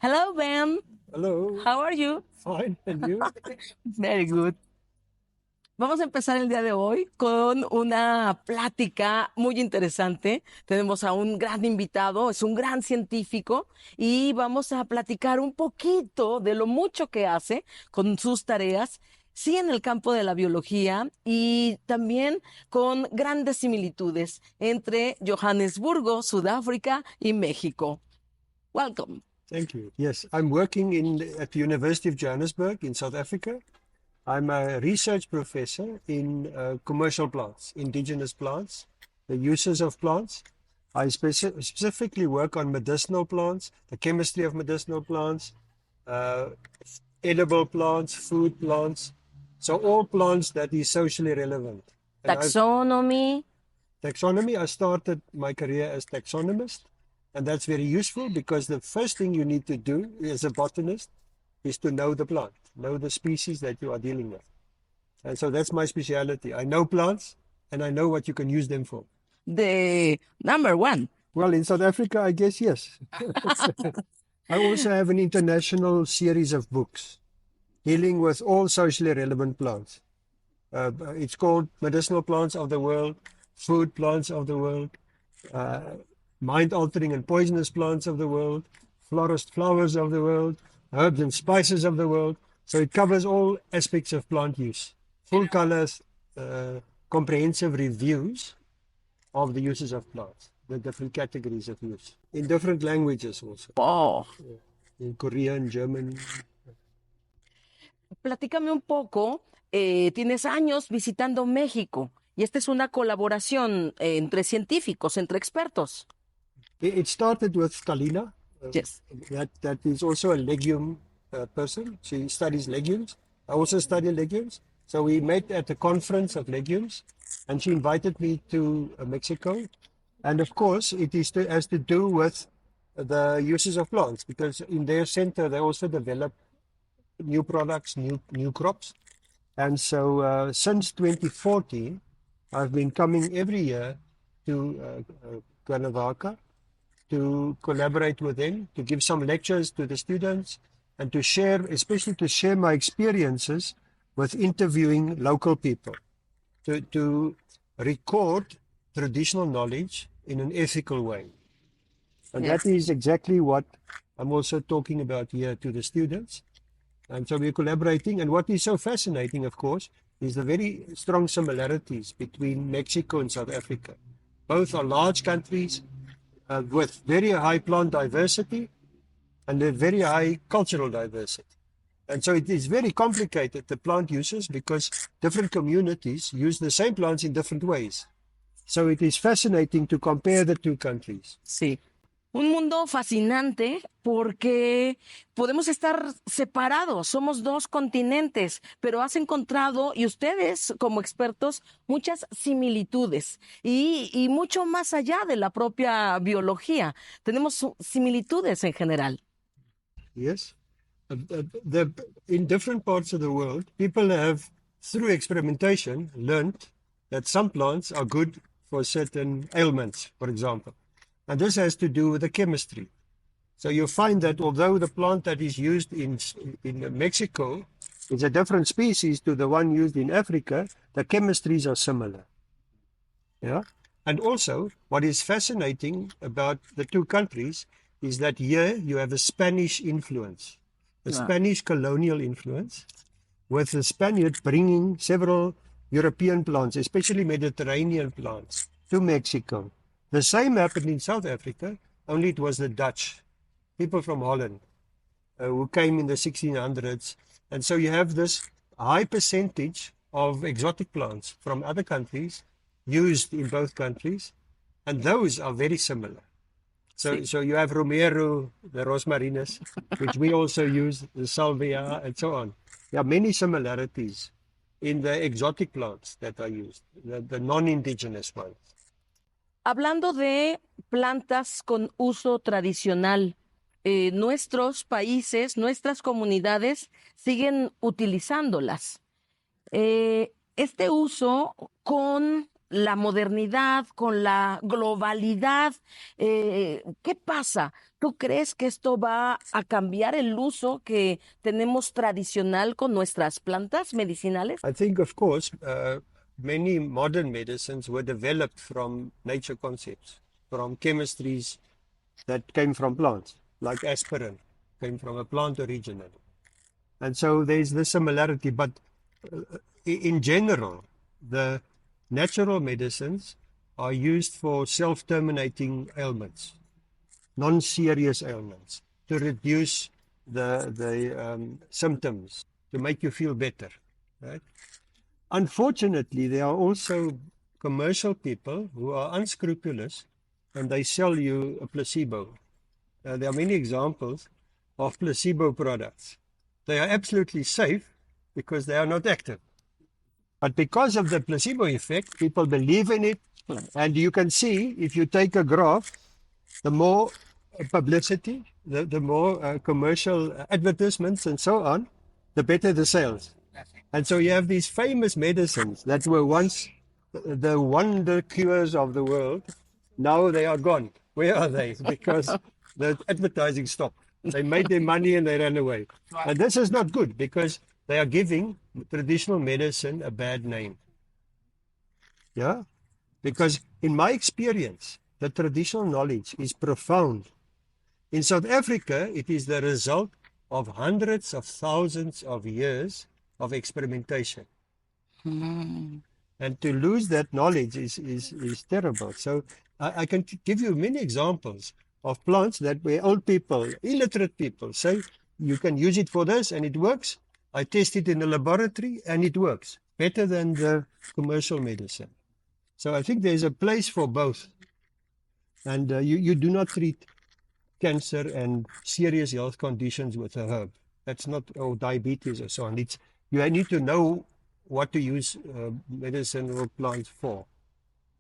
Hello, Ben. Hello. How are you? Fine. And you? Very good. Vamos a empezar el día de hoy con una plática muy interesante. Tenemos a un gran invitado, es un gran científico y vamos a platicar un poquito de lo mucho que hace con sus tareas, sí en el campo de la biología y también con grandes similitudes entre Johannesburgo, Sudáfrica y México. Welcome. Thank you. Yes, I'm working at the University of Johannesburg in South Africa. I'm a research professor in commercial plants, indigenous plants, the uses of plants. I specifically work on medicinal plants, the chemistry of medicinal plants, uh, edible plants, food plants. So all plants that is socially relevant. And Taxonomy. Taxonomy, I started my career as taxonomist, and that's very useful because the first thing you need to do as a botanist is to know the plant, know the species that you are dealing with. And so that's my specialty. I know plants and I know what you can use them for. The number one. Well, in South Africa, I guess yes. I also have an international series of books dealing with all socially relevant plants. It's called Medicinal Plants of the World, Food Plants of the World, Mind-Altering and Poisonous Plants of the World, Florist Flowers of the World, Herbs and Spices of the World. So it covers all aspects of plant use. Full colors, comprehensive reviews of the uses of plants, the different categories of use, in different languages also, Oh. in Korean, German. Platícame un poco, tienes años visitando México y esta es una colaboración entre científicos, entre expertos. It started with Kalina. Yes. That is also a legume person. She studies legumes. I also study legumes. So we met at a conference of legumes, and she invited me to Mexico. And of course, has to do with the uses of plants, because in their center they also develop new products, new crops. And so since 2014, I've been coming every year to Cuernavaca to collaborate with them, to give some lectures to the students, and to share, especially to share my experiences with interviewing local people, to record traditional knowledge in an ethical way. And Yes. that is exactly what I'm also talking about here to the students. And so we're collaborating. And what is so fascinating, of course, is the very strong similarities between Mexico and South Africa. Both are large countries with very high plant diversity and a very high cultural diversity. And so it is very complicated, the plant uses, because different communities use the same plants in different ways. So it is fascinating to compare the two countries. Sí. Un mundo fascinante porque podemos estar separados, somos dos continentes, pero has encontrado, y ustedes como expertos, muchas similitudes y mucho más allá de la propia biología. Tenemos similitudes en general. Yes. In different parts of the world, people have, through experimentation, learned that some plants are good for certain ailments, for example. And this has to do with the chemistry. So you find that although the plant that is used in Mexico is a different species to the one used in Africa, the chemistries are similar. Yeah. And also, what is fascinating about the two countries is that here you have a Spanish influence, a Spanish colonial influence, with the Spaniards bringing several European plants, especially Mediterranean plants, to Mexico. The same happened in South Africa, only it was the Dutch, people from Holland, who came in the 1600s. And so you have this high percentage of exotic plants from other countries used in both countries, and those are very similar. So you have Romero, the rosmarinus, which we also use, the salvia, and so on. There are many similarities in the exotic plants that are used, the non-indigenous ones. Hablando de plantas con uso tradicional, nuestros países, nuestras comunidades siguen utilizándolas. Este uso con la modernidad, con la globalidad. ¿Qué pasa? ¿Tú crees que esto va a cambiar el uso que tenemos tradicional con nuestras plantas medicinales? I think, of course, many modern medicines were developed from nature concepts, from chemistries that came from plants, like aspirin came from a plant originally. And so there's the similarity, but in general, the natural medicines are used for self-terminating ailments, non-serious ailments, to reduce the symptoms, to make you feel better. Right? Unfortunately, there are also commercial people who are unscrupulous and they sell you a placebo. There are many examples of placebo products. They are absolutely safe because they are not active. But because of the placebo effect, people believe in it. And you can see, if you take a graph, the more publicity, the more commercial advertisements and so on, the better the sales. And so you have these famous medicines that were once the wonder cures of the world. Now they are gone. Where are they? Because the advertising stopped. They made their money and they ran away. And this is not good because they are giving traditional medicine a bad name. Yeah? Because in my experience, the traditional knowledge is profound. In South Africa, it is the result of hundreds of thousands of years of experimentation. And to lose that knowledge is terrible. So I can give you many examples of plants that where old people, illiterate people say, you can use it for this and it works. I test it in the laboratory and it works better than the commercial medicine. So I think there's a place for both. And you do not treat cancer and serious health conditions with a herb. That's not, or diabetes or so on. You need to know what to use medicine or plants for.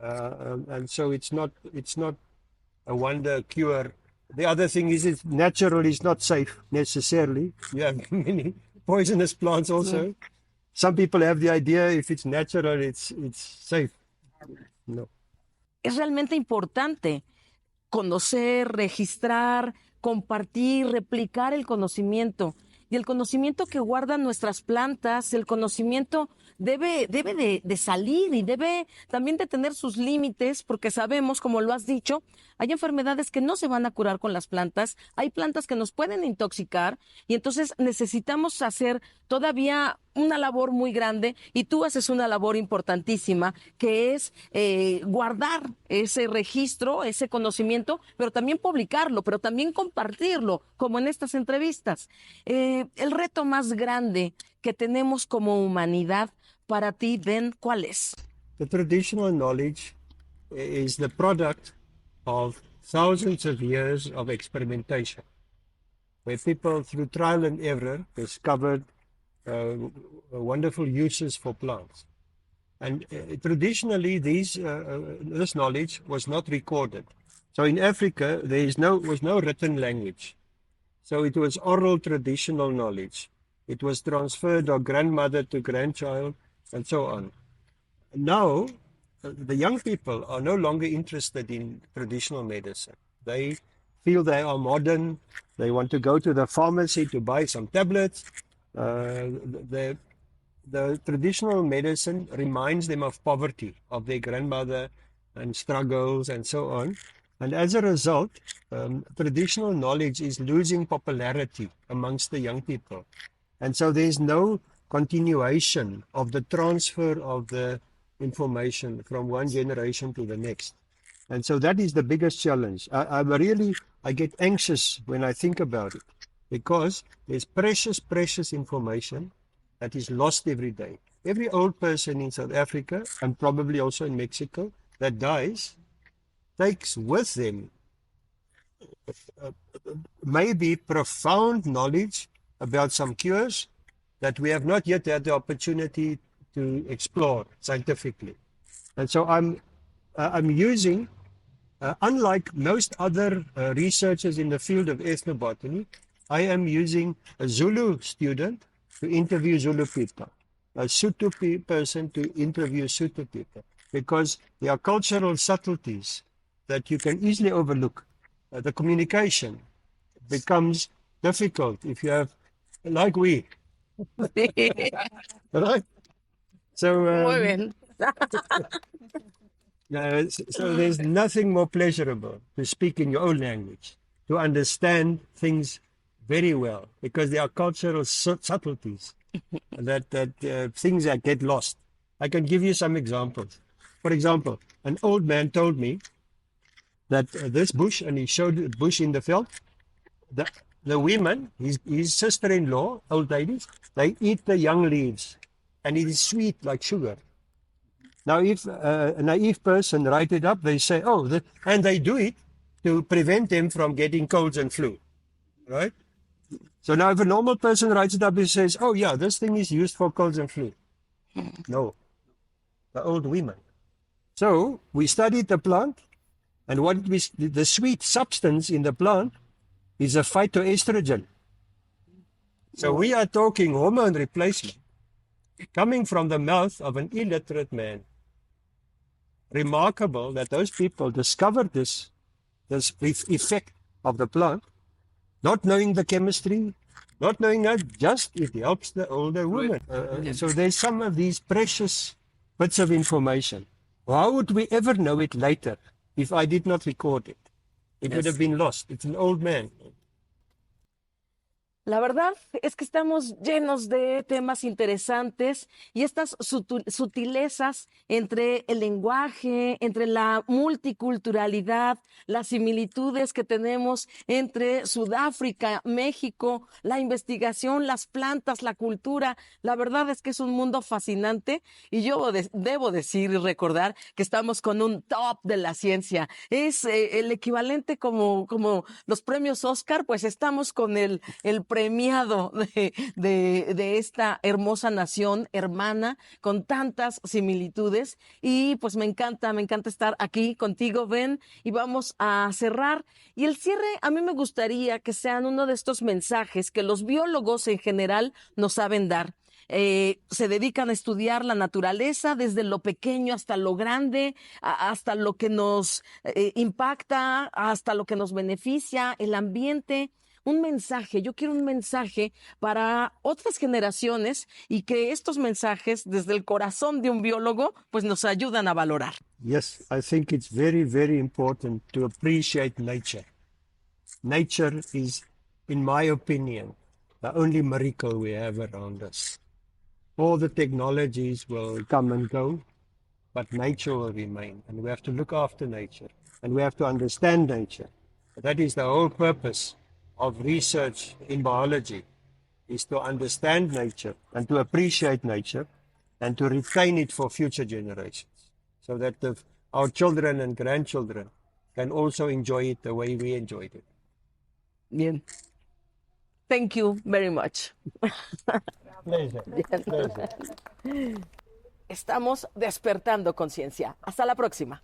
And so it's not a wonder cure. The other thing is it's natural is not safe necessarily. You have many poisonous plants also. Some people have the idea if it's natural, it's safe. No. Es realmente importante conocer, registrar, compartir, replicar el conocimiento. Y el conocimiento que guardan nuestras plantas, el conocimiento debe de salir y debe también de tener sus límites, porque sabemos, como lo has dicho, hay enfermedades que no se van a curar con las plantas, hay plantas que nos pueden intoxicar y entonces necesitamos hacer todavía una labor muy grande y tú haces una labor importantísima que es guardar ese registro, ese conocimiento, pero también publicarlo, pero también compartirlo, como en estas entrevistas. El reto más grande que tenemos como humanidad para ti, Ben, ¿cuál es? The traditional knowledge is the product of thousands of years of experimentation, where people, through trial and error, discovered wonderful uses for plants. And traditionally, this knowledge was not recorded. So in Africa, there was no written language. So it was oral traditional knowledge. It was transferred of grandmother to grandchild and so on. Now, the young people are no longer interested in traditional medicine. They feel they are modern. They want to go to the pharmacy to buy some tablets. The traditional medicine reminds them of poverty, of their grandmother and struggles and so on. And as a result, traditional knowledge is losing popularity amongst the young people. And so there's no continuation of the transfer of the information from one generation to the next. And so that is the biggest challenge. I get anxious when I think about it because there's precious information that is lost every day. Every old person in South Africa and probably also in Mexico that dies takes with them maybe profound knowledge about some cures that we have not yet had the opportunity to explore scientifically. And so I'm using, unlike most other researchers in the field of ethnobotany, I am using a Zulu student to interview Zulu people, a Sotho person to interview Sotho people. because there are cultural subtleties that you can easily overlook. The communication becomes difficult if you have, like we, right? So, Muy bien. so there's nothing more pleasurable to speak in your own language, to understand things very well, because there are cultural subtleties that things that get lost. I can give you some examples. For example, an old man told me that this bush, and he showed a bush in the field, the, the women, his sister-in-law, old ladies, they eat the young leaves, and it is sweet like sugar. Now, if a naive person write it up, they say, oh, and they do it to prevent them from getting colds and flu, right? So now if a normal person writes it up, he says, oh, yeah, this thing is used for colds and flu. No, the old women. So we studied the plant, and the sweet substance in the plant is a phytoestrogen. So we are talking hormone replacement coming from the mouth of an illiterate man. Remarkable that those people discovered this effect of the plant, not knowing the chemistry, not knowing that, just it helps the older woman. So there's some of these precious bits of information. How would we ever know it later if I did not record it? It would have been lost. It's an old man. La verdad es que estamos llenos de temas interesantes y estas sutilezas entre el lenguaje, entre la multiculturalidad, las similitudes que tenemos entre Sudáfrica, México, la investigación, las plantas, la cultura. La verdad es que es un mundo fascinante y yo debo decir y recordar que estamos con un top de la ciencia. Es el equivalente como los premios Oscar, pues estamos con el premiado de esta hermosa nación hermana con tantas similitudes y pues me encanta estar aquí contigo, Ben, y vamos a cerrar. Y el cierre a mí me gustaría que sean uno de estos mensajes que los biólogos en general nos saben dar. Se dedican a estudiar la naturaleza desde lo pequeño hasta lo grande, hasta lo que nos impacta, hasta lo que nos beneficia, el ambiente. Un mensaje, yo quiero un mensaje para otras generaciones y que estos mensajes desde el corazón de un biólogo pues nos ayudan a valorar. Yes, I think it's very, very important to appreciate nature. Nature is, in my opinion, the only miracle we have around us. All the technologies will come and go, but nature will remain, and we have to look after nature, and we have to understand nature. That is the whole purpose of research in biology, is to understand nature and to appreciate nature and to retain it for future generations, so that our children and grandchildren can also enjoy it the way we enjoyed it. Bien. Thank you very much. Pleasure. Pleasure. Estamos despertando conciencia. Hasta la próxima.